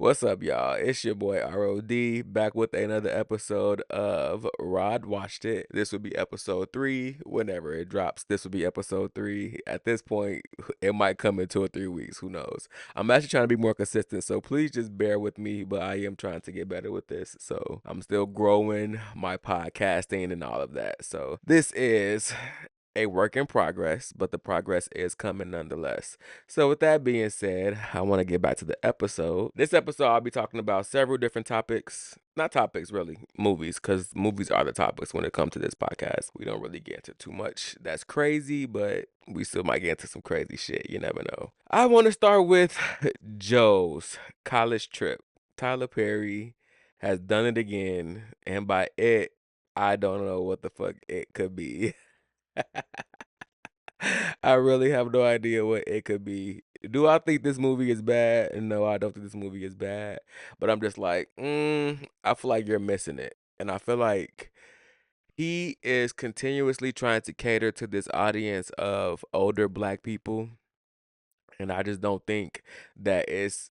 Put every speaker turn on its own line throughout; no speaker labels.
What's up, y'all? It's your boy ROD back with another episode of Rod Watched It. This will be episode 3 whenever it drops. This will be episode 3. At this point, it might come in 2 or 3 weeks. Who knows? I'm actually trying to be more consistent, so please just bear with me. But I am trying to get better with this. So I'm still growing my podcasting and all of that. So this is a work in progress, but the progress is coming nonetheless. So, with that being said, I want to get back to the episode. This episode, I'll be talking about several different topics. Not topics, really, movies, because movies are the topics when it comes to this podcast. We don't really get into too much that's crazy, but we still might get into some crazy shit. You never know. I want to start with Joe's college trip. Tyler Perry has done it again, and by it, I don't know what the fuck it could be. I really have no idea what it could be. Do I think this movie is bad? No, I don't think this movie is bad. But I'm just like, I feel like you're missing it. And I feel like he is continuously trying to cater to this audience of older black people. And I just don't think that it's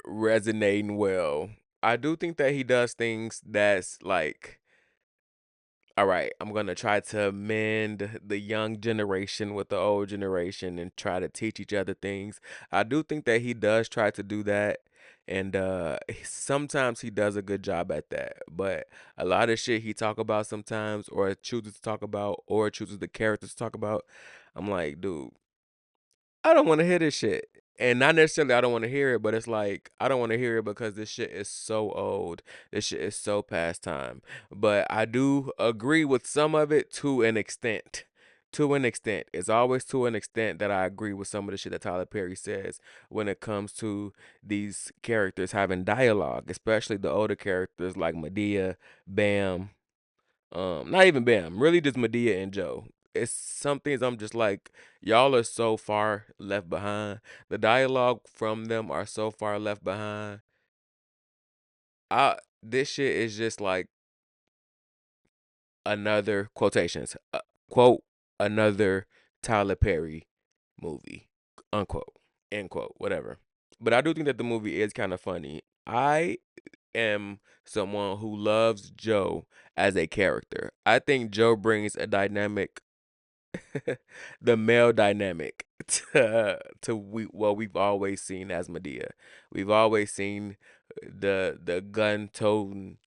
resonating well. I do think that he does things that's like, all right, I'm gonna try to mend the young generation with the old generation and try to teach each other things. I do think that he does try to do that, and sometimes he does a good job at that. But a lot of shit he talk about sometimes, or chooses to talk about, or chooses the characters to talk about, I'm like, dude, I don't want to hear this shit. And not necessarily I don't want to hear it, but it's like I don't want to hear it because this shit is so old. This shit is so past time. But I do agree with some of it to an extent. To an extent. It's always to an extent that I agree with some of the shit that Tyler Perry says when it comes to these characters having dialogue, especially the older characters like Medea, Bam, not even Bam, really just Medea and Joe. It's some things I'm just like, y'all are so far left behind. The dialogue from them are so far left behind. This shit is just like another quotations, quote, another Tyler Perry movie, unquote, end quote, whatever. But I do think that the movie is kind of funny. I am someone who loves Joe as a character. I think Joe brings a dynamic, the male dynamic what we've always seen as Medea. We've always seen the gun toting,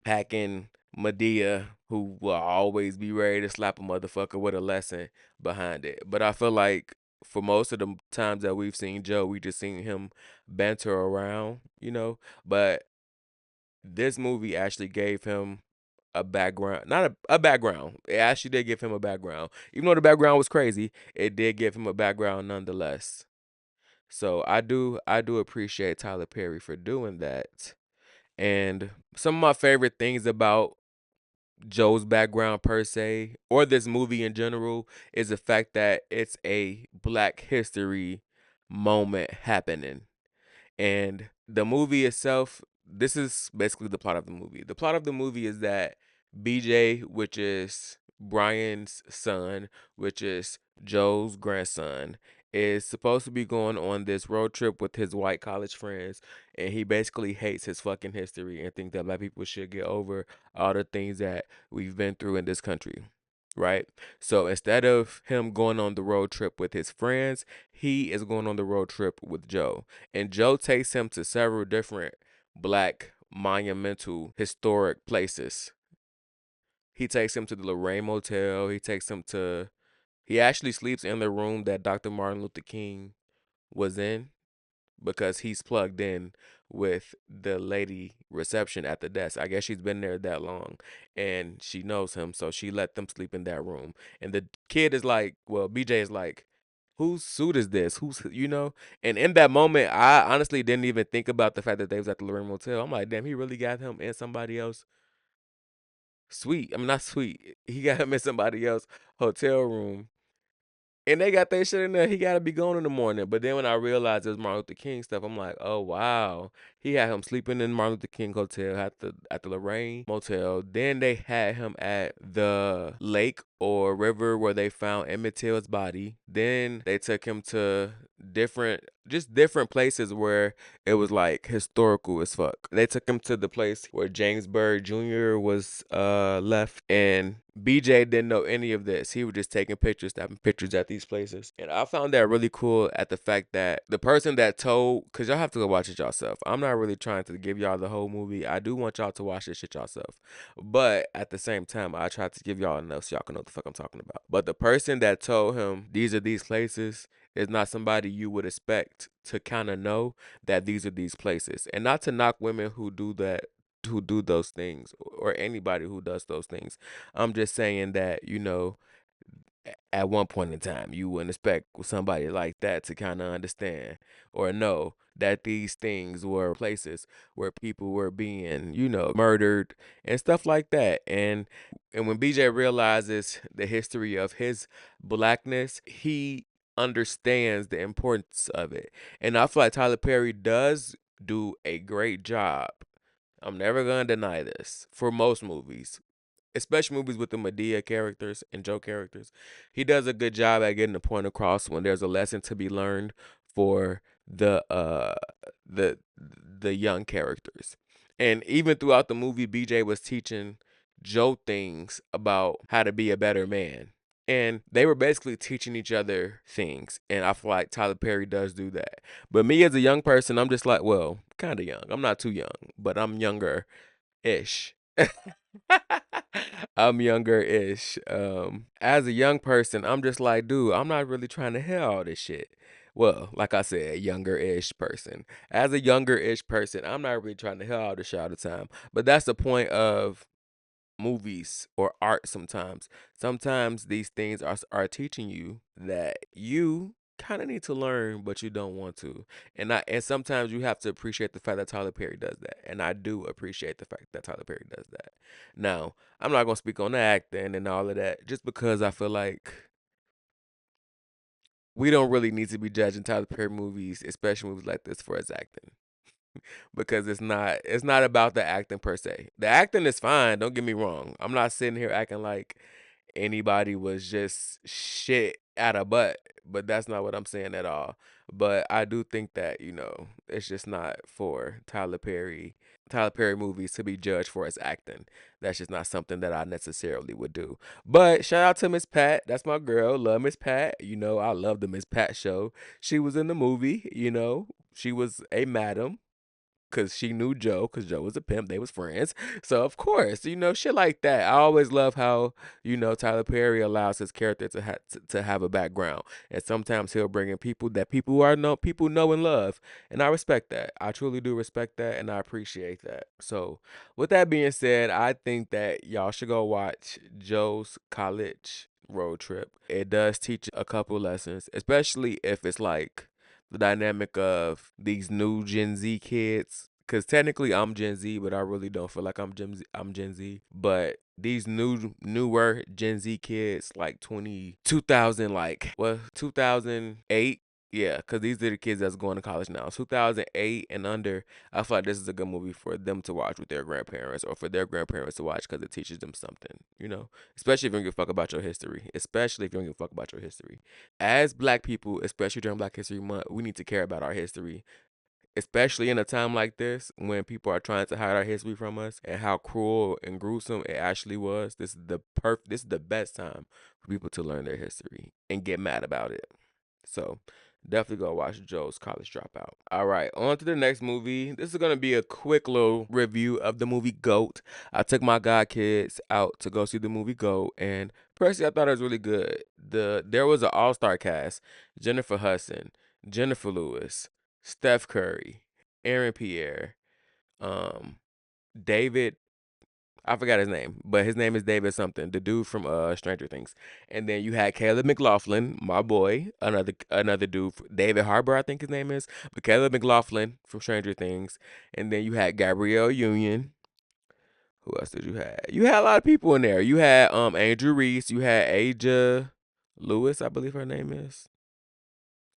packing Medea who will always be ready to slap a motherfucker with a lesson behind it. But I feel like for most of the times that we've seen Joe, we just seen him banter around, But this movie actually gave him a background, not a background. It actually did give him a background. Even though the background was crazy, it did give him a background nonetheless. So I do appreciate Tyler Perry for doing that. And some of my favorite things about Joe's background per se, or this movie in general, is the fact that it's a Black History moment happening. And the movie itself, this is basically the plot of the movie. The plot of the movie is that BJ, which is Brian's son, which is Joe's grandson, is supposed to be going on this road trip with his white college friends, and he basically hates his fucking history and thinks that black people should get over all the things that we've been through in this country. Right? So instead of him going on the road trip with his friends, he is going on the road trip with Joe. And Joe takes him to several different black monumental historic places. He takes him to the Lorraine Motel. He actually sleeps in the room that Dr. Martin Luther King was in because he's plugged in with the lady reception at the desk. I guess she's been there that long and she knows him, so she let them sleep in that room. And the kid is like, well, BJ is like, whose suit is this? And in that moment, I honestly didn't even think about the fact that they was at the Lorraine Motel. I'm like, damn, he really got him in somebody else suite. I mean, not suite. He got him in somebody else hotel room. And they got their shit in there. He got to be gone in the morning. But then when I realized it was Martin Luther King stuff, I'm like, oh wow. He had him sleeping in Martin Luther King hotel at the Lorraine Motel. Then they had him at the lake or river where they found Emmett Till's body. Then they took him to different places where it was like historical as fuck. They took him to the place where James Byrd Jr. was left, and BJ didn't know any of this. He was just taking pictures, snapping pictures at these places. And I found that really cool at the fact that the person that told, because y'all have to go watch it yourself. I'm not really trying to give y'all the whole movie. I do want y'all to watch this shit yourself. But at the same time, I try to give y'all enough so y'all can know what the fuck I'm talking about. But the person that told him these are these places is not somebody you would expect to kind of know that these are these places. And not to knock women who do that, who do those things, or anybody who does those things. I'm just saying that, at one point in time, you wouldn't expect somebody like that to kind of understand or know that these things were places where people were being, murdered and stuff like that. And when BJ realizes the history of his blackness, he understands the importance of it. And I feel like Tyler Perry does do a great job. I'm never gonna deny this for most movies, especially movies with the Medea characters and Joe characters. He does a good job at getting the point across when there's a lesson to be learned for the young characters. And even throughout the movie, BJ was teaching Joe things about how to be a better man. And they were basically teaching each other things. And I feel like Tyler Perry does do that. But me as a young person, I'm just like, well, kind of young. I'm not too young, but I'm younger ish. I'm younger ish. As a young person, I'm just like, dude, I'm not really trying to hear all this shit. Well, like I said, younger ish person. As a younger ish person, I'm not really trying to hear all this shit all the time. But that's the point of movies or art sometimes. Sometimes these things are teaching you that you kind of need to learn, but you don't want to. And sometimes you have to appreciate the fact that Tyler Perry does that. And I do appreciate the fact that Tyler Perry does that. Now, I'm not gonna speak on the acting and all of that just because I feel like we don't really need to be judging Tyler Perry movies, especially movies like this, for his acting, because it's not about the acting per se. The acting is fine, don't get me wrong. I'm not sitting here acting like anybody was just shit out of butt, but that's not what I'm saying at all. But I do think that, it's just not for Tyler Perry movies to be judged for his acting. That's just not something that I necessarily would do. But shout out to Miss Pat. That's my girl. Love Miss Pat. I love the Miss Pat show. She was in the movie. She was a madam because she knew Joe, because Joe was a pimp. They was friends. So, of course, shit like that. I always love how, Tyler Perry allows his character to have a background. And sometimes he'll bring in people that people know and love. And I respect that. I truly do respect that, and I appreciate that. So, with that being said, I think that y'all should go watch Joe's College Road Trip. It does teach a couple lessons, especially if it's like the dynamic of these new Gen Z kids. Cause technically I'm Gen Z, but I really don't feel like I'm Gen Z. I'm Gen Z. But these newer Gen Z kids, like 2000, like what 2008. Yeah, cause these are the kids that's going to college now. 2008 and under. I feel like this is a good movie for them to watch with their grandparents, or for their grandparents to watch, because it teaches them something. Especially if you don't give a fuck about your history. Especially if you don't give a fuck about your history. As black people, especially during Black History Month, we need to care about our history, especially in a time like this when people are trying to hide our history from us and how cruel and gruesome it actually was. This is the best time for people to learn their history and get mad about it. So definitely go watch Joe's College Dropout. All right, on to the next movie. This is gonna be a quick little review of the movie Goat. I took my god kids out to go see the movie Goat, and personally, I thought it was really good. There was an all-star cast: Jennifer Hudson, Jennifer Lewis, Steph Curry, Aaron Pierre, um, David. I forgot his name, but his name is David something, the dude from Stranger Things. And then you had Caleb McLaughlin, my boy, another dude, David Harbour, I think his name is, but Caleb McLaughlin from Stranger Things. And then you had Gabrielle Union. Who else did you have? You had a lot of people in there. You had Andrew Reese. You had Aja Lewis, I believe her name is.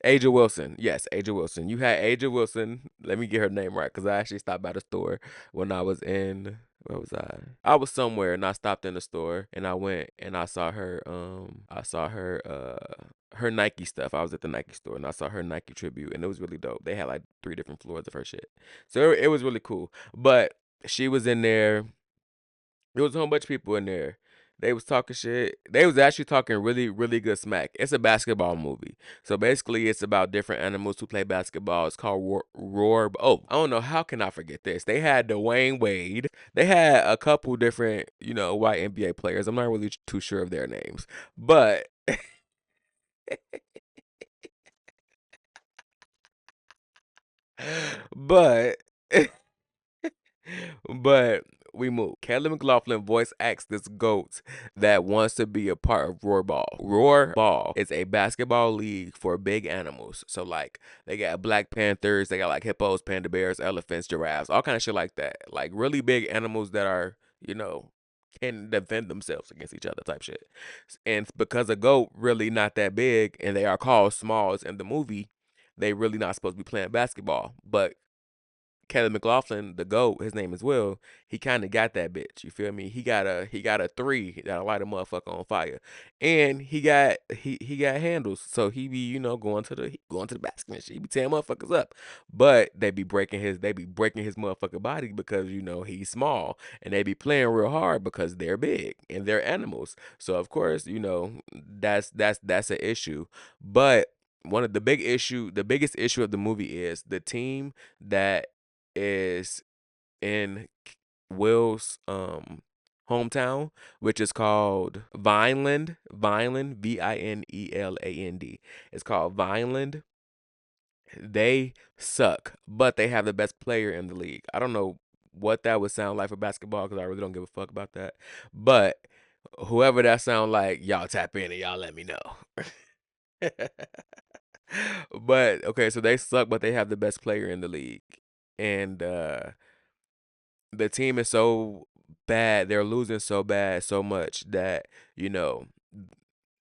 Aja Wilson. Yes, Aja Wilson. You had Aja Wilson. Let me get her name right, because I actually stopped by the store when I was in Where was I? I was somewhere and I stopped in the store and I went and I saw her Nike stuff. I was at the Nike store and I saw her Nike tribute and it was really dope. They had like three different floors of her shit. So it was really cool. But she was in there. There was a whole bunch of people in there. They was talking shit. They was actually talking really, really good smack. It's a basketball movie. So basically it's about different animals who play basketball. It's called Roar. Oh, I don't know. How can I forget this? They had Dwayne Wade. They had a couple different, white NBA players. I'm not really too sure of their names. But but But we move. Kelly McLaughlin voice acts this GOAT that wants to be a part of Roar Ball. Roar Ball is a basketball league for big animals. So like they got Black Panthers, they got like hippos, panda bears, elephants, giraffes, all kind of shit like that. Like really big animals that are, can defend themselves against each other type shit. And because a GOAT really not that big and they are called smalls in the movie, they really not supposed to be playing basketball. But Kelly McLaughlin, the GOAT, his name is Will, he kinda got that bitch. You feel me? He got a three that'll light a motherfucker on fire. And he got handles. So he be, going to the basket and shit. He be tearing motherfuckers up. But they be breaking his motherfucking body because, he's small. And they be playing real hard because they're big and they're animals. So of course, that's an issue. But one of the biggest issue of the movie is the team that is in Will's hometown, which is called Vineland. Vineland, Vineland. It's called Vineland. They suck, but they have the best player in the league. I don't know what that would sound like for basketball because I really don't give a fuck about that. But whoever that sound like, y'all tap in and y'all let me know. But okay, so they suck, but they have the best player in the league. And the team is so bad, they're losing so bad, so much that, you know,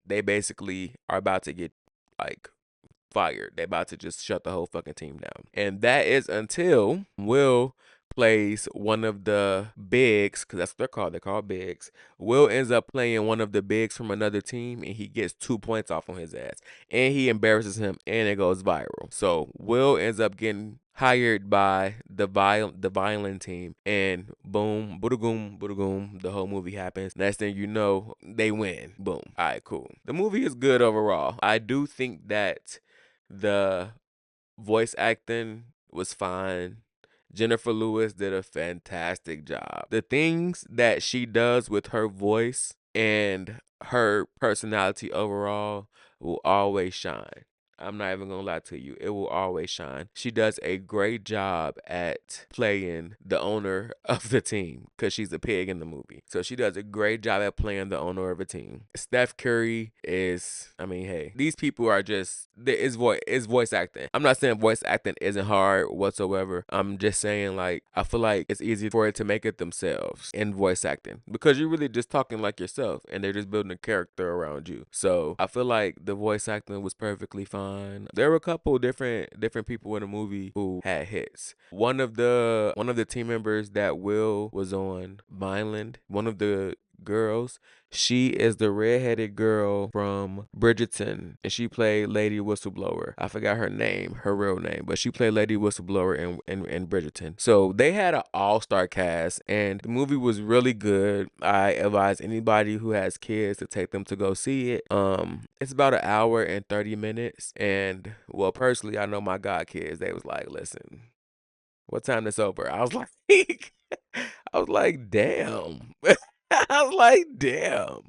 they basically are about to get like fired. They're about to just shut the whole fucking team down. And that is until Will plays one of the bigs, because that's what they're called. They're called bigs. Will ends up playing one of the bigs from another team, and he gets 2 points off on his ass. And he embarrasses him, and it goes viral. So Will ends up getting hired by the violin team, and boom, boodagoom, boodagoom, the whole movie happens. Next thing you know, they win. Boom. All right, cool. The movie is good overall. I do think that the voice acting was fine. Jennifer Lewis did a fantastic job. The things that she does with her voice and her personality overall will always shine. I'm not even gonna lie to you. It will always shine. She does a great job at playing the owner of the team because she's a pig in the movie. So she does a great job at playing the owner of a team. Steph Curry is, I mean, hey, these people are just, it's voice acting. I'm not saying voice acting isn't hard whatsoever. I'm just saying, like, I feel like it's easy for it to make it themselves in voice acting because you're really just talking like yourself and they're just building a character around you. So I feel like the voice acting was perfectly fine. There were a couple different people in the movie who had hits. One of the team members that Will was on Vineland, one of the girls, she is the redheaded girl from Bridgerton, and she played Lady Whistleblower. I forgot her real name, but she played Lady Whistleblower in Bridgerton. So they had an all-star cast, and the movie was really good. I advise anybody who has kids to take them to go see it. It's about an hour and 30 minutes, and well, personally, I know my god kids. They was like, "Listen, what time is over?" I was like, I was like, damn. I was like, damn.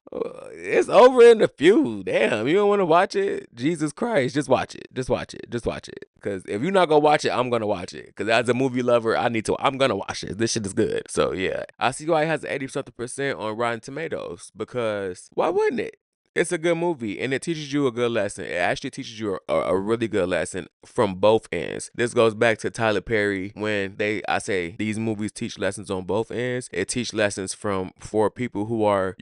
It's over in a few. Damn, you don't want to watch it? Jesus Christ, just watch it. Just watch it. Just watch it. Because if you're not gonna watch it, I'm gonna watch it. Because as a movie lover, I'm gonna watch it. This shit is good. So yeah, I see why it has 80 something percent on Rotten Tomatoes. Because why wouldn't it? It's a good movie, and it teaches you a good lesson. It actually teaches you a really good lesson from both ends. This goes back to Tyler Perry when I say these movies teach lessons on both ends. It teach lessons for people who are,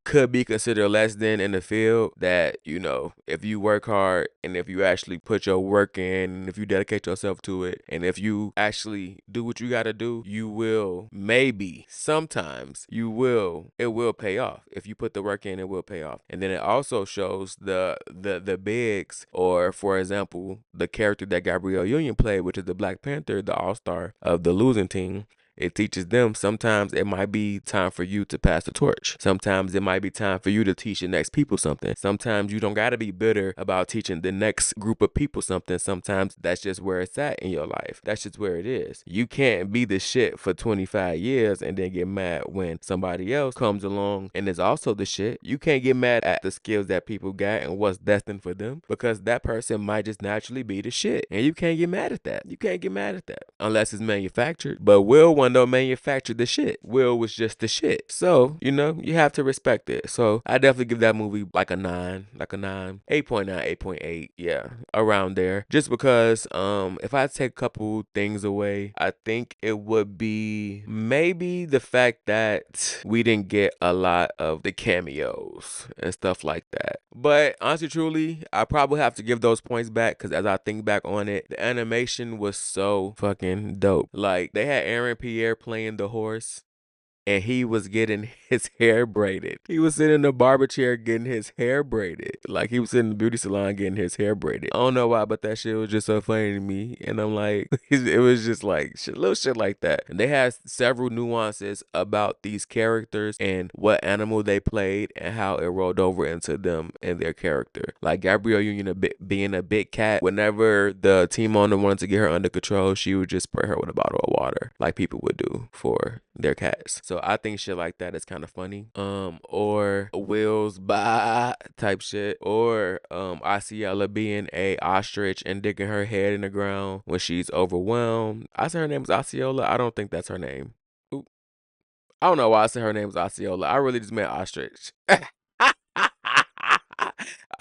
could be considered less than in the field, that, if you work hard and if you actually put your work in and if you dedicate yourself to it and if you actually do what you got to do, you will, maybe sometimes it will pay off. If you put the work in, it will pay off. And then it also shows the bigs, or for example, the character that Gabrielle Union played, which is the Black Panther, the all-star of the losing team. It teaches them sometimes it might be time for you to pass the torch. Sometimes it might be time for you to teach the next people something. Sometimes you don't got to be bitter about teaching the next group of people something. Sometimes that's just where it's at in your life. That's just where it is. You can't be the shit for 25 years and then get mad when somebody else comes along and is also the shit. You can't get mad at the skills that people got and what's destined for them, because that person might just naturally be the shit. And you can't get mad at that. You can't get mad at that unless it's manufactured. But Will one though manufactured the shit. Will was just the shit. So, you have to respect it. So I definitely give that movie like a 9, 8.9, 8.8. Yeah, around there. Just because if I take a couple things away, I think it would be maybe the fact that we didn't get a lot of the cameos and stuff like that. But honestly, truly, I probably have to give those points back, because as I think back on it, the animation was so fucking dope. Like, they had Aaron Pierre playing the horse, and he was getting his hair braided. He was sitting in the barber chair getting his hair braided. Like, he was sitting in the beauty salon getting his hair braided. I don't know why, but that shit was just so funny to me. And I'm like, it was just like little shit like that. And they had several nuances about these characters and what animal they played and how it rolled over into them and their character. Like Gabrielle Union being a big cat, whenever the team owner wanted to get her under control, she would just spray her with a bottle of water, like people would do for their cats. So I think shit like that is kind of funny. Or Will's bah type shit. Or Osceola being a ostrich and digging her head in the ground when she's overwhelmed. I said her name is Osceola. I don't think that's her name. Oop. I don't know why I said her name was Osceola. I really just meant ostrich. I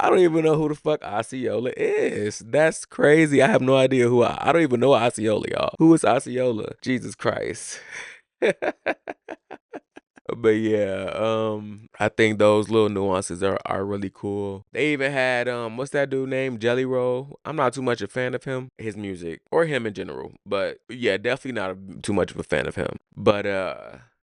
don't even know who the fuck Osceola is. That's crazy. I have no idea I don't even know Osceola, y'all. Who is Osceola? Jesus Christ. But yeah, I think those little nuances are really cool. They even had what's that dude named Jelly Roll? I'm not too much a fan of him, his music, or him in general. But yeah, definitely not too much of a fan of him. But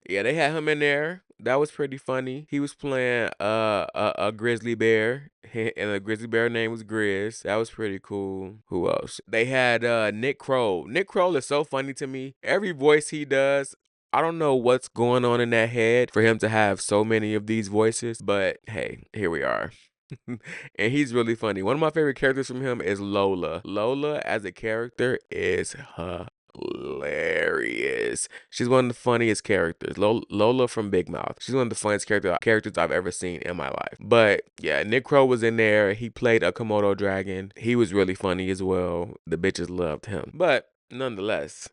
yeah, they had him in there. That was pretty funny. He was playing a grizzly bear, and the grizzly bear name was Grizz. That was pretty cool. Who else? They had Nick Kroll. Nick Kroll is so funny to me. Every voice he does, I don't know what's going on in that head for him to have so many of these voices, but hey, here we are. And he's really funny. One of my favorite characters from him is Lola. Lola as a character is hilarious. She's one of the funniest characters. Lola from Big Mouth. She's one of the funniest characters I've ever seen in my life. But yeah, Nick Kroll was in there. He played a Komodo dragon. He was really funny as well. The bitches loved him. But nonetheless,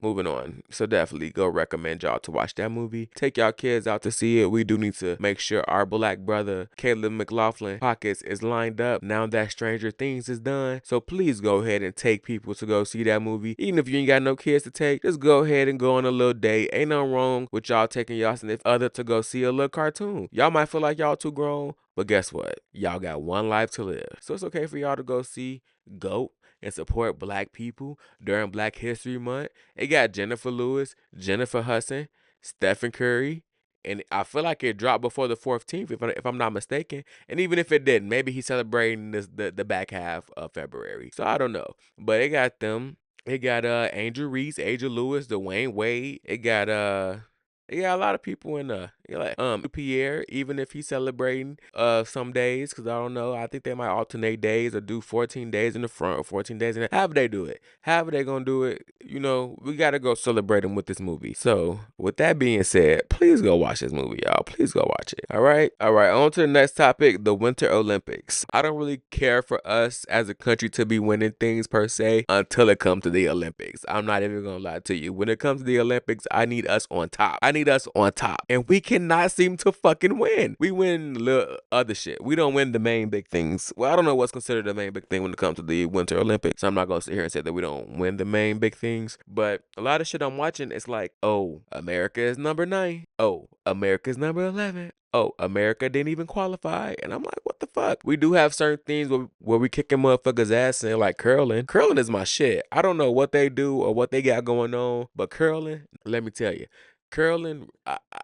moving on. So definitely go recommend y'all to watch that movie. Take y'all kids out to see it. We do need to make sure our black brother, Caleb McLaughlin, pockets is lined up now that Stranger Things is done. So please go ahead and take people to go see that movie. Even if you ain't got no kids to take, just go ahead and go on a little date. Ain't nothing wrong with y'all taking y'all significant other to go see a little cartoon. Y'all might feel like y'all too grown, but guess what? Y'all got one life to live. So it's okay for y'all to go see GOAT and support black people during Black History Month. It got Jennifer Lewis, Jennifer Hudson, Stephen Curry, and I feel like it dropped before the 14th, if I'm not mistaken. And even if it didn't, maybe he's celebrating the back half of February. So I don't know. But it got them. It got Angel Reese, Angel Lewis, Dwayne Wade. It got a lot of people in like Pierre, even if he's celebrating some days, because I don't know. I think they might alternate days or do 14 days in the front or 14 days in the however they do it. However they gonna do it, we gotta go celebrate them with this movie. So with that being said, please go watch this movie, y'all. Please go watch it. All right. On to the next topic, the Winter Olympics. I don't really care for us as a country to be winning things per se until it comes to the Olympics. I'm not even gonna lie to you. When it comes to the Olympics, I need us on top. I need need us on top. And we cannot seem to fucking win. We win little other shit. We don't win the main big things. Well, I don't know what's considered the main big thing when it comes to the Winter Olympics. So I'm not going to sit here and say that we don't win the main big things. But a lot of shit I'm watching, it's like, oh, America is number 9. Oh, America's number 11. Oh, America didn't even qualify. And I'm like, what the fuck? We do have certain things where we kicking motherfuckers' ass in, like curling. Curling is my shit. I don't know what they do or what they got going on, but curling, let me tell you, curling,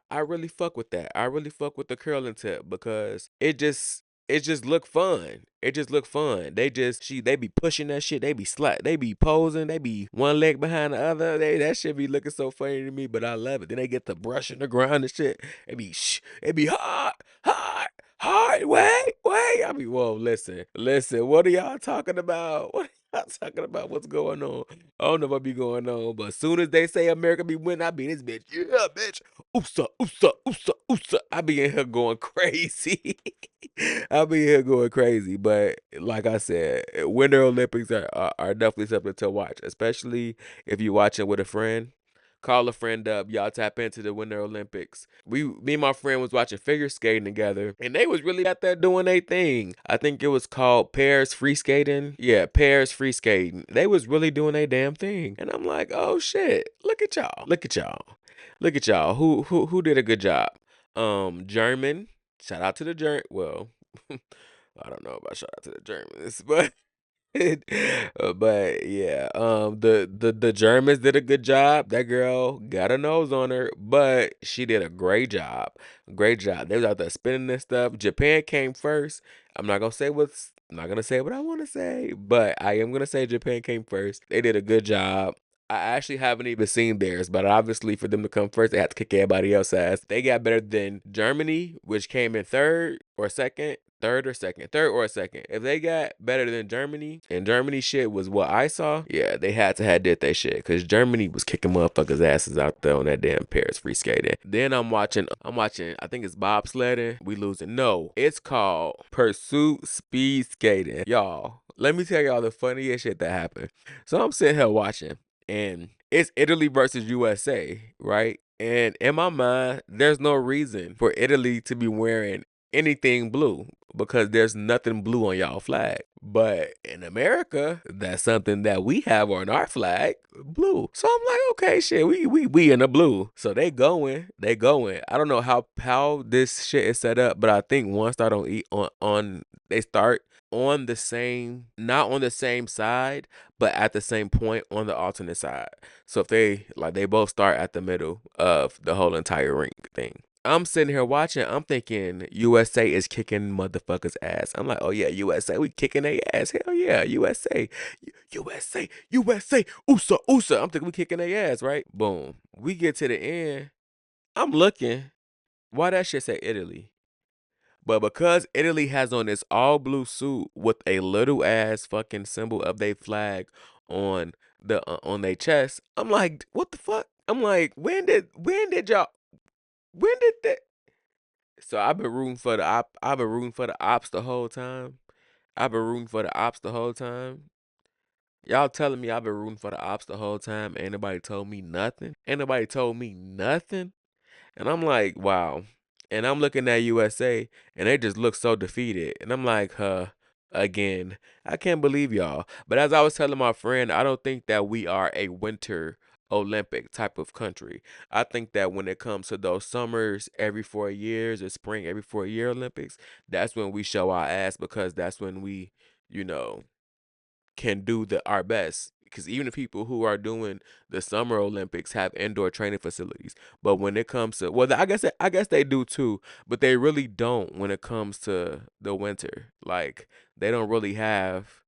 I really fuck with that. I really fuck with the curling tip because it just look fun. It just look fun. They be pushing that shit. They be they be posing. They be one leg behind the other. That shit be looking so funny to me, but I love it. Then they get the brushing the ground and shit. It be hard, hard, hard. Wait. I mean, whoa, listen. What are y'all talking about? What are y'all talking about? What's going on? I don't know what be going on, but as soon as they say America be winning, I be in this bitch. Yeah, bitch. Oosa, oosa, oosa, oosa. I be in here going crazy. I be here going crazy. But like I said, Winter Olympics are definitely something to watch, especially if you're watching with a friend. Call a friend up, y'all tap into the Winter Olympics. Me and my friend was watching figure skating together, and they was really out there doing their thing. I think it was called pairs free skating. Yeah, pairs free skating. They was really doing their damn thing, and I'm like, oh shit, look at y'all, look at y'all. Who did a good job? German. Shout out to the German. Well, I don't know about shout out to the Germans, but but yeah, the Germans did a good job. That girl got a nose on her, but she did a great job. Great job. They was out there spinning this stuff. Japan came first. I'm not gonna say what I want to say, but I am gonna say Japan came first. They did a good job. I actually haven't even seen theirs, but obviously for them to come first, they had to kick everybody else's ass. They got better than Germany, which came in third or second. If they got better than Germany, and Germany shit was what I saw, yeah, they had to have did that shit because Germany was kicking motherfuckers' asses out there on that damn Paris free skating. Then I'm watching. I think it's bobsledding. We losing. No, it's called Pursuit Speed Skating, y'all. Let me tell y'all the funniest shit that happened. So I'm sitting here watching and it's Italy versus USA, right? And in my mind, there's no reason for Italy to be wearing anything blue because there's nothing blue on y'all flag. But in America, that's something that we have on our flag, blue. So I'm like, okay, shit, we in the blue. So they going. I don't know how this shit is set up, but I think one start on they start on the same, not on the same side, but at the same point on the alternate side. So if they both start at the middle of the whole entire ring thing. I'm sitting here watching. I'm thinking USA is kicking motherfuckers' ass. I'm like, oh yeah, USA, we kicking their ass. Hell yeah, USA, USA, USA. I'm thinking we kicking their ass, right? Boom. We get to the end. I'm looking. Why that shit say Italy? But because Italy has on this all blue suit with a little ass fucking symbol of their flag on on their chest, I'm like, what the fuck? I'm like, when did y'all when did that? So I've been rooting for the I've been rooting for the ops the whole time. I've been rooting for the ops the whole time. Y'all telling me I've been rooting for the ops the whole time. Ain't nobody told me nothing. Ain't nobody told me nothing. And I'm like, wow. And I'm looking at USA and they just look so defeated. And I'm like, again, I can't believe y'all. But as I was telling my friend, I don't think that we are a winter Olympic type of country. I think that when it comes to those summers every 4 years or spring every 4 year Olympics, that's when we show our ass because that's when we, you know, can do our best because even the people who are doing the summer Olympics have indoor training facilities. But when it comes to I guess they do too, but they really don't when it comes to the winter. Like they don't really have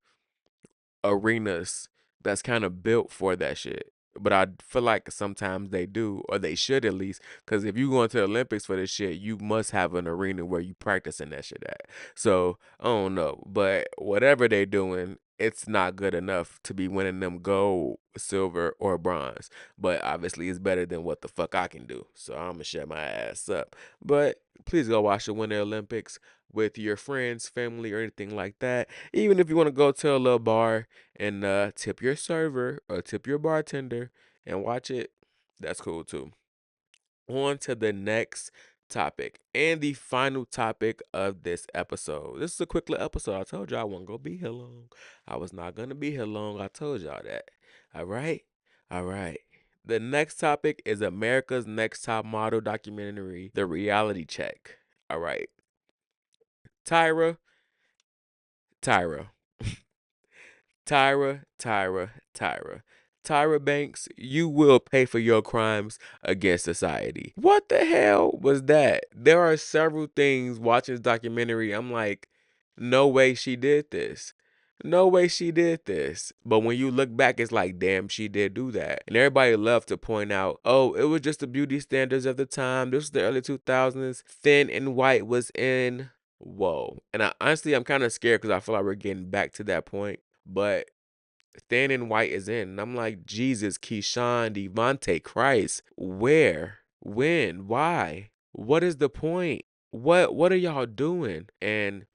arenas that's kind of built for that shit. But I feel like sometimes they do, or they should at least, because if you go into the Olympics for this shit, you must have an arena where you practicing that shit at. So I don't know, but whatever they doing, it's not good enough to be winning them gold, silver, or bronze. But obviously, it's better than what the fuck I can do. So I'm gonna shut my ass up. But please go watch the Winter Olympics with your friends, family, or anything like that. Even if you want to go to a little bar and tip your server or tip your bartender and watch it, that's cool too. On to the next topic and the final topic of this episode. This is a quick little episode. I told y'all I wasn't gonna be here long. I was not gonna be here long. I told y'all that. All right, all right. The next topic is America's Next Top Model documentary, The Reality Check. All right, Tyra, Tyra. Tyra. Tyra Banks, you will pay for your crimes against society. What the hell was that? There are several things watching this documentary. I'm like, no way she did this. No way she did this. But when you look back, it's like, damn, she did do that. And everybody loved to point out, oh, it was just the beauty standards of the time. This was the early 2000s. Thin and white was in. Whoa. And honestly, I'm kind of scared because I feel like we're getting back to that point. But Thin and White is in. And I'm like, Jesus, Keyshawn, Devontae, Christ. Where? When? Why? What is the point? What are y'all doing? And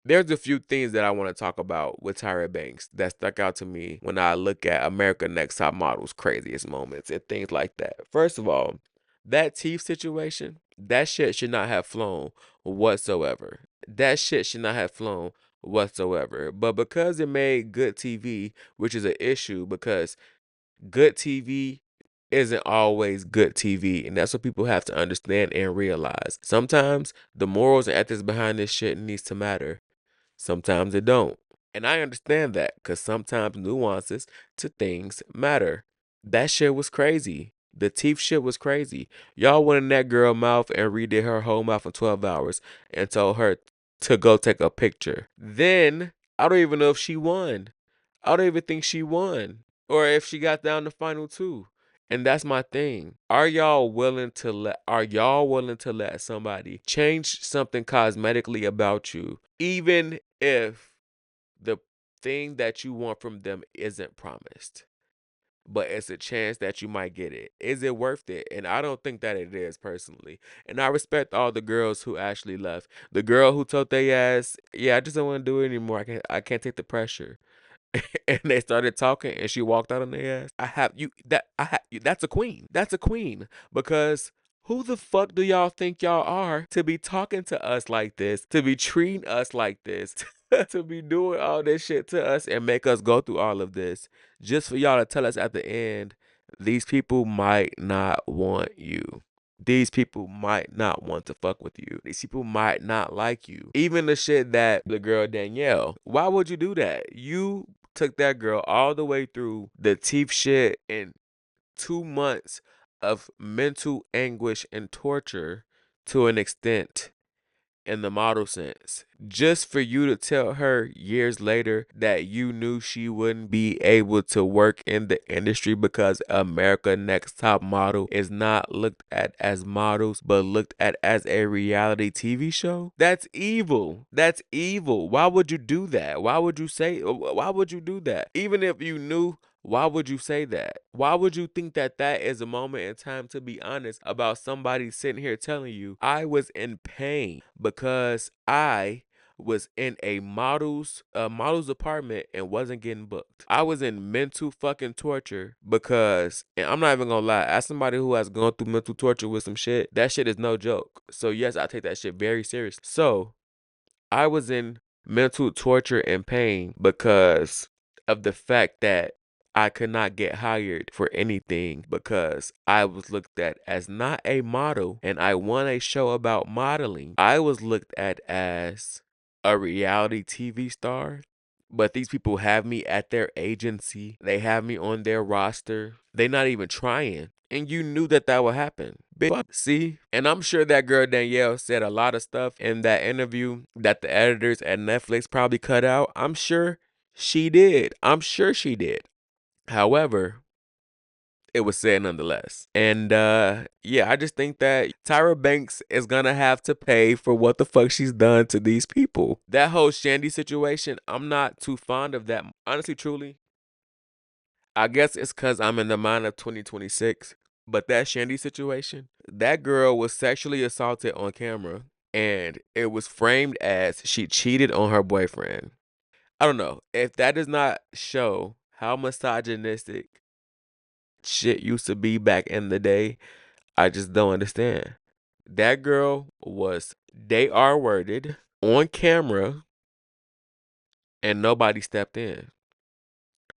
there's a few things that I want to talk about with Tyra Banks that stuck out to me when I look at America Next Top Model's craziest moments and things like that. First of all, that teeth situation, that shit should not have flown whatsoever. That shit should not have flown whatsoever. But because it made good TV, which is an issue because good TV isn't always good TV. And that's what people have to understand and realize. Sometimes the morals and ethics behind this shit needs to matter. Sometimes it don't. And I understand that because sometimes nuances to things matter. That shit was crazy. The teeth shit was crazy. Y'all went in that girl mouth and redid her whole mouth in 12 hours and told her to go take a picture. Then, I don't even know if she won. I don't even think she won. Or if she got down to final two. And that's my thing. Are y'all willing to let somebody change something cosmetically about you, even if the thing that you want from them isn't promised? But it's a chance that you might get it. Is it worth it? And I don't think that it is personally. And I respect all the girls who actually left. The girl who told they ass, yeah, I just don't want to do it anymore. I can't take the pressure. And they started talking and she walked out on their ass. That's a queen. That's a queen. Because who the fuck do y'all think y'all are to be talking to us like this, to be treating us like this, to be doing all this shit to us and make us go through all of this just for y'all to tell us at the end, these people might not want you. These people might not want to fuck with you. These people might not like you. Even the shit that the girl Danielle, why would you do that? You took that girl all the way through the teeth shit and 2 months of mental anguish and torture to an extent in the model sense. Just for you to tell her years later that you knew she wouldn't be able to work in the industry because America Next Top Model is not looked at as models, but looked at as a reality TV show. That's evil. That's evil. Why would you do that? Why would you do that? Even if you knew, why would you say that? Why would you think that that is a moment in time to be honest about somebody sitting here telling you I was in pain because I was in a model's apartment and wasn't getting booked. I was in mental fucking torture because, and I'm not even gonna lie, as somebody who has gone through mental torture with some shit, that shit is no joke. So yes, I take that shit very seriously. So I was in mental torture and pain because of the fact that I could not get hired for anything because I was looked at as not a model and I won a show about modeling. I was looked at as a reality TV star. But these people have me at their agency. They have me on their roster. They not even trying. And you knew that that would happen. Big fuck, see? And I'm sure that girl Danielle said a lot of stuff in that interview that the editors at Netflix probably cut out. I'm sure she did. I'm sure she did. However, it was said nonetheless. And yeah, I just think that Tyra Banks is gonna have to pay for what the fuck she's done to these people. That whole Shandy situation, I'm not too fond of that. Honestly, truly, I guess it's because I'm in the mind of 2026. But that Shandy situation, that girl was sexually assaulted on camera and it was framed as she cheated on her boyfriend. I don't know. If that does not show how misogynistic shit used to be back in the day, I just don't understand. That girl was they are worded on camera and nobody stepped in.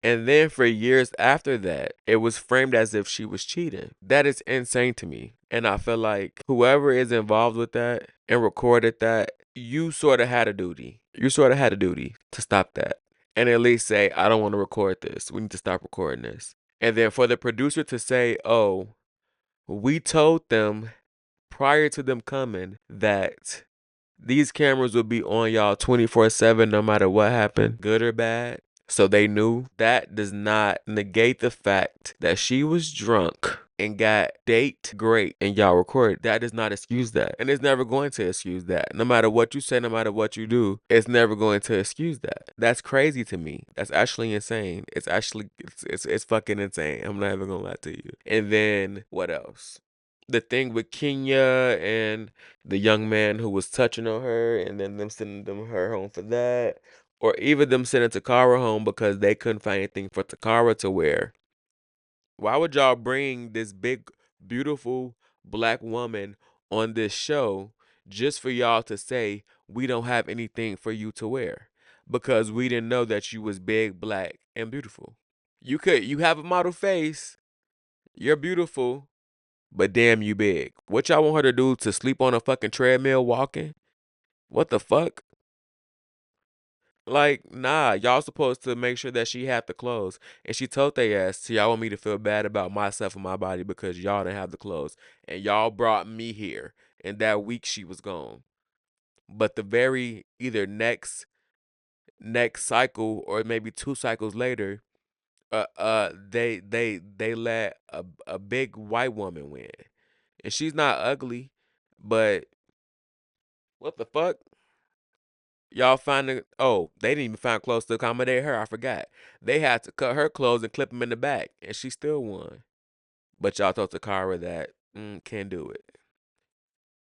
And then for years after that, it was framed as if she was cheating. That is insane to me. And I feel like whoever is involved with that and recorded that, you sort of had a duty. You sort of had a duty to stop that. And at least say, I don't want to record this. We need to stop recording this. And then for the producer to say, oh, we told them prior to them coming that these cameras will be on y'all 24/7 no matter what happened, good or bad. So they knew. That does not negate the fact that she was drunk and got date great and y'all recorded. That does not excuse that. And it's never going to excuse that. No matter what you say, no matter what you do, it's never going to excuse that. That's crazy to me. That's actually insane. It's fucking insane. I'm not even gonna lie to you. And then what else? The thing with Kenya and the young man who was touching on her, and then them sending her home for that, or even them sending Takara home because they couldn't find anything for Takara to wear. Why would y'all bring this big, beautiful black woman on this show just for y'all to say we don't have anything for you to wear? Because we didn't know that you was big, black, and beautiful. You have a model face, you're beautiful, but damn you big. What y'all want her to do, to sleep on a fucking treadmill walking? What the fuck? Like, nah, y'all supposed to make sure that she had the clothes. And she told they ass, so y'all want me to feel bad about myself and my body because y'all didn't have the clothes. And y'all brought me here. And that week she was gone. But the very either next cycle or maybe 2 cycles later, they let a big white woman win. And she's not ugly, but what the fuck? Y'all finding, oh, they didn't even find clothes to accommodate her. I forgot. They had to cut her clothes and clip them in the back, and she still won. But y'all told Takara that can't do it.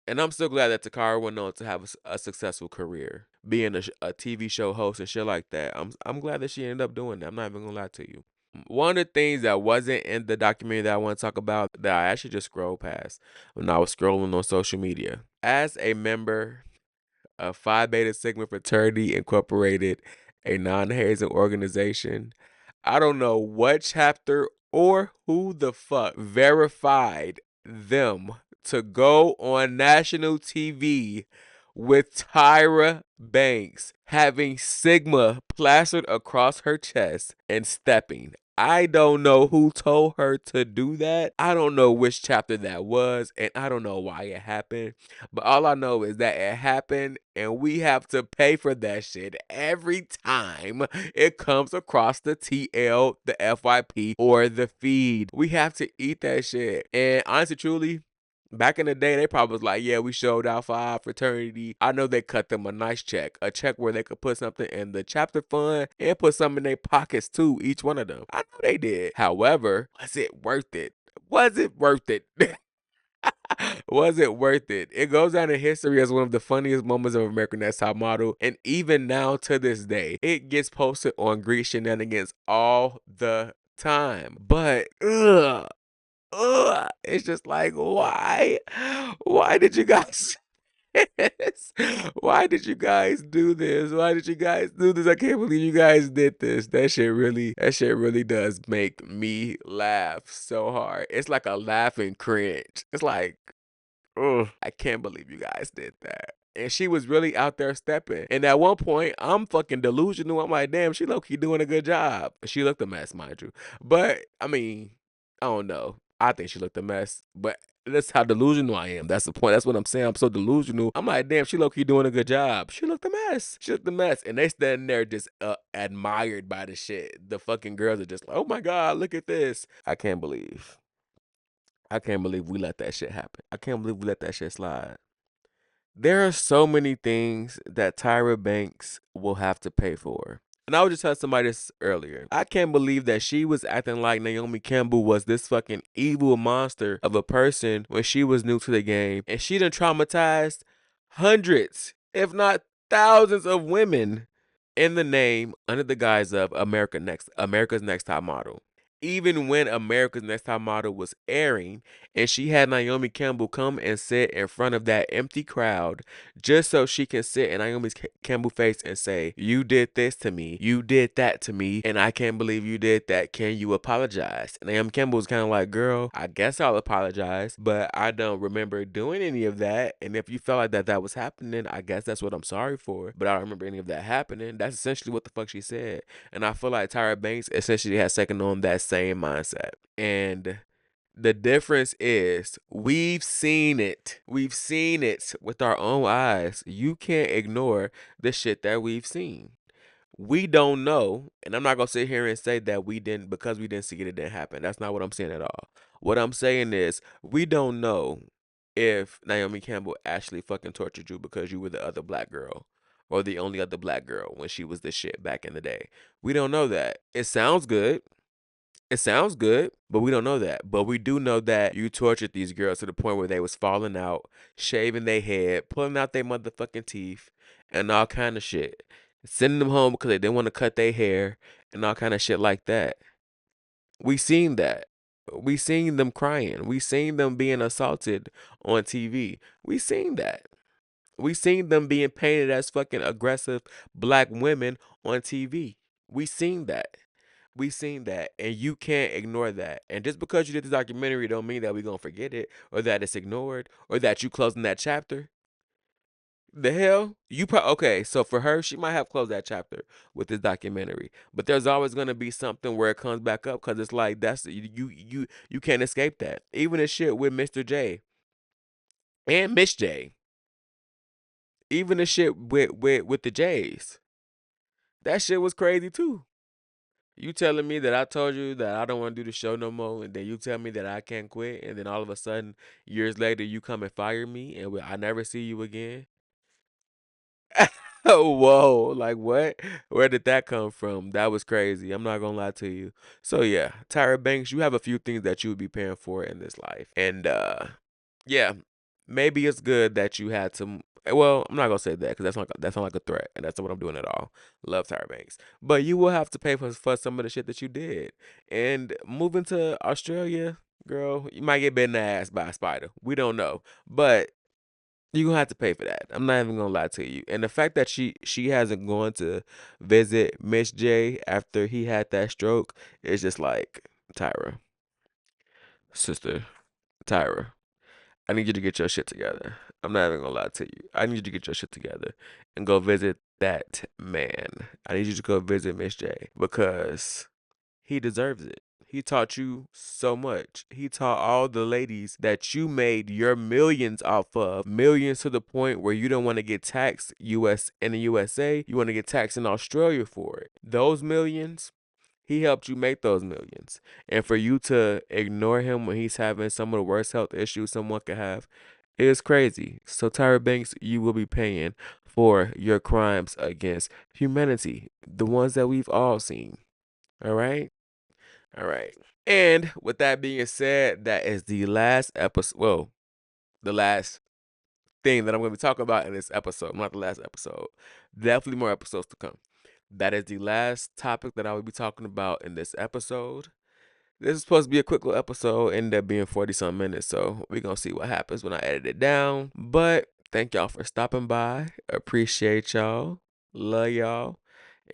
And I'm so glad that Takara went on to have a successful career, being a TV show host and shit like that. I'm glad that she ended up doing that. I'm not even gonna lie to you. One of the things that wasn't in the documentary that I want to talk about that I actually just scrolled past when I was scrolling on social media. As a member of Phi Beta Sigma Fraternity Incorporated, a non-hazing organization, I don't know what chapter or who the fuck verified them to go on national TV with Tyra Banks having Sigma plastered across her chest and stepping. I don't know who told her to do that. I don't know which chapter that was, and I don't know why it happened. But all I know is that it happened, and we have to pay for that shit every time it comes across the TL, the FYP, or the feed. We have to eat that shit. And honestly, truly, back in the day, they probably was like, yeah, we showed out for our fraternity. I know they cut them a nice check, a check where they could put something in the chapter fund and put some in their pockets too, each one of them. I know they did. However, was it worth it? Was it worth it? Was it worth it? It goes down in history as one of the funniest moments of American Next Top Model, and even now to this day, it gets posted on Greek shenanigans all the time. But it's just like, why? Why did you guys this? Why did you guys do this? Why did you guys do this? I can't believe you guys did this. That shit really does make me laugh so hard. It's like a laughing cringe. It's like, ugh, I can't believe you guys did that. And she was really out there stepping. And at one point, I'm fucking delusional. I'm like, damn, she low-key doing a good job. She looked a mess, mind you. But, I mean, I don't know. I think she looked a mess. But that's how delusional I am. That's the point. That's what I'm saying. I'm so delusional. I'm like, damn, she low-key doing a good job. She looked a mess. She looked a mess. And they standing there just admired by the shit. The fucking girls are just like, oh my God, look at this. I can't believe we let that shit happen. I can't believe we let that shit slide. There are so many things that Tyra Banks will have to pay for. And I was just telling somebody this earlier. I can't believe that she was acting like Naomi Campbell was this fucking evil monster of a person when she was new to the game. And she done traumatized hundreds, if not thousands of women in the name, under the guise of America's Next Top Model. even when America's Next Top Model was airing, and she had Naomi Campbell come and sit in front of that empty crowd just so she can sit in Campbell's face and say, "You did this to me, you did that to me, and I can't believe you did that. Can you apologize?" And Naomi Campbell was kind of like, "Girl, I guess I'll apologize, but I don't remember doing any of that. And if you felt like that was happening, I guess that's what I'm sorry for. But I don't remember any of that happening." That's essentially what the fuck she said. And I feel like Tyra Banks essentially has taken on that same mindset. And the difference is we've seen it. We've seen it with our own eyes. You can't ignore the shit that we've seen. We don't know, and I'm not gonna sit here and say that we didn't, because we didn't see it, it didn't happen. That's not what I'm saying at all. What I'm saying is we don't know if Naomi Campbell actually fucking tortured you because you were the other black girl or the only other black girl when she was the shit back in the day. We don't know that. It sounds good. It sounds good, but we don't know that. But we do know that you tortured these girls to the point where they was falling out, shaving their head, pulling out their motherfucking teeth, and all kind of shit. Sending them home because they didn't want to cut their hair and all kind of shit like that. We seen that. We seen them crying. We seen them being assaulted on TV. We seen that. We seen them being painted as fucking aggressive black women on TV. We seen that. We seen that, and you can't ignore that. And just because you did this documentary don't mean that we're gonna forget it, or that it's ignored, or that you closing that chapter. The hell? Okay, so for her, she might have closed that chapter with this documentary. But there's always gonna be something where it comes back up because it's like that's you can't escape that. Even the shit with Mr. J and Miss J. Even the shit with the J's. That shit was crazy too. You telling me that I told you that I don't want to do the show no more, and then you tell me that I can't quit, and then all of a sudden, years later, you come and fire me, and I never see you again? Oh, whoa, like what? Where did that come from? That was crazy. I'm not gonna lie to you. So yeah, Tyra Banks, you have a few things that you would be paying for in this life. And yeah, maybe it's good that you had some. Well, I'm not gonna say that because that's not like a threat, and that's not what I'm doing at all. Love Tyra Banks, but you will have to pay for some of the shit that you did. And moving to Australia, girl, you might get bit in the ass by a spider. We don't know, but you're gonna have to pay for that. I'm not even gonna lie to you. And the fact that she hasn't gone to visit Miss J after he had that stroke is just like, Tyra, sister, Tyra, I need you to get your shit together. I'm not even gonna lie to you. I need you to get your shit together and go visit that man. I need you to go visit Miss J because he deserves it. He taught you so much. He taught all the ladies that you made your millions off of, millions to the point where you don't want to get taxed in the USA, you want to get taxed in Australia for it. Those millions, he helped you make those millions. And for you to ignore him when he's having some of the worst health issues someone could have is crazy. So Tyra Banks, you will be paying for your crimes against humanity, the ones that we've all seen. All right? All right. And with that being said, that is the last episode. Well, the last thing that I'm going to be talking about in this episode. Not the last episode. Definitely more episodes to come. That is the last topic that I will be talking about in this episode. This is supposed to be a quick little episode, ended up being 40 some minutes, so we're gonna see what happens when I edit it down. But thank y'all for stopping by. Appreciate y'all. Love y'all.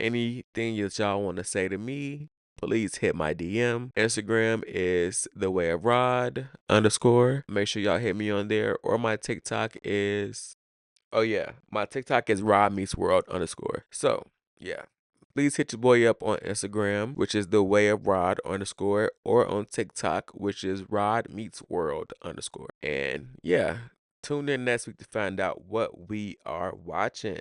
Anything that y'all want to say to me, please hit my DM. Instagram is the way of Rod _. Make sure y'all hit me on there. Or my TikTok is, oh yeah, my TikTok is Rod Meets World _. So yeah. Please hit your boy up on Instagram, which is the way of Rod _, or on TikTok, which is Rod Meets World _. And yeah, tune in next week to find out what we are watching.